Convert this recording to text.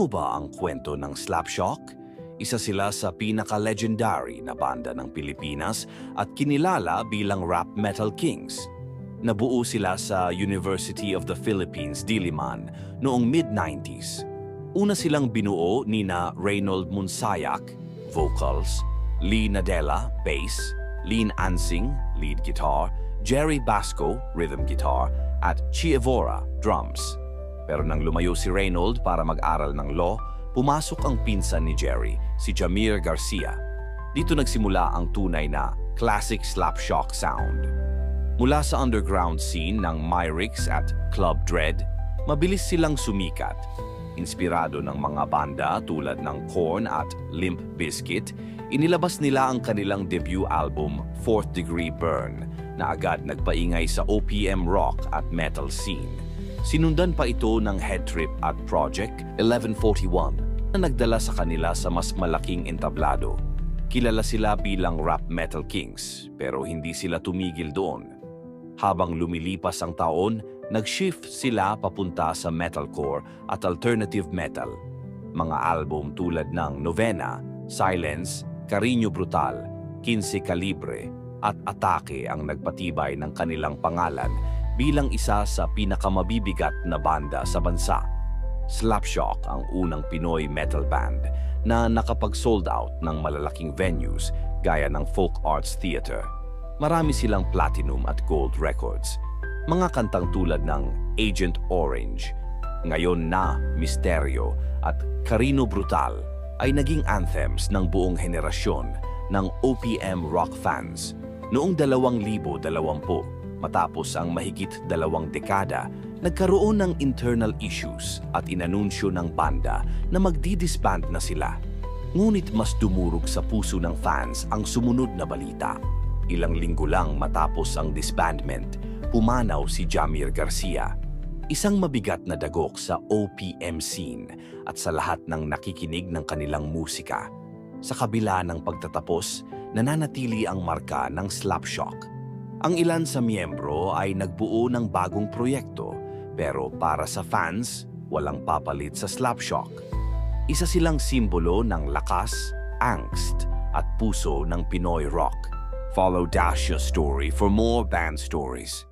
mo ba ang kwento ng Slapshock? Isa sila sa pinaka-legendary na banda ng Pilipinas at kinilala bilang rap metal kings. Nabuo sila sa University of the Philippines, Diliman, noong mid-90s. Una silang binuo nina Reynold Munsayak, vocals, Lee Nadella, bass, Lin Ansing, lead guitar, Jerry Basco, rhythm guitar, at Chi Evora, drums. Pero nang lumayo si Reynold para mag-aral ng law, pumasok ang pinsan ni Jerry, si Jamir Garcia. Dito nagsimula ang tunay na classic Slapshock sound. Mula sa underground scene ng Myrix at Club Dread, mabilis silang sumikat. Inspirado ng mga banda tulad ng Korn at Limp Bizkit, inilabas nila ang kanilang debut album, Fourth Degree Burn, na agad nagpaingay sa OPM rock at metal scene. Sinundan pa ito ng Headtrip at Project 1141 na nagdala sa kanila sa mas malaking entablado. Kilala sila bilang rap metal kings, pero hindi sila tumigil doon. Habang lumilipas ang taon, nag-shift sila papunta sa metalcore at alternative metal. Mga album tulad ng Novena, Silence, Cariño Brutal, 15 Calibre at Atake ang nagpatibay ng kanilang pangalan bilang isa sa pinakamabibigat na banda sa bansa. Slapshock ang unang Pinoy metal band na nakapag-sold out ng malalaking venues gaya ng Folk Arts Theater. Marami silang platinum at gold records. Mga kantang tulad ng Agent Orange, Ngayon Na, Misteryo at Carino Brutal ay naging anthems ng buong henerasyon ng OPM rock fans. Noong 2020, matapos ang mahigit 2 dekada, nagkaroon ng internal issues at inanunsyo ng banda na magdi-disband na sila. Ngunit mas dumurog sa puso ng fans ang sumunod na balita. Ilang linggo lang matapos ang disbandment, pumanaw si Jamir Garcia, isang mabigat na dagok sa OPM scene at sa lahat ng nakikinig ng kanilang musika. Sa kabila ng pagtatapos, nananatili ang marka ng Slapshock. Ang ilan sa miyembro ay nagbuo ng bagong proyekto, pero para sa fans, walang papalit sa Slapshock. Isa silang simbolo ng lakas, angst, at puso ng Pinoy rock. Follow Dash's story for more band stories.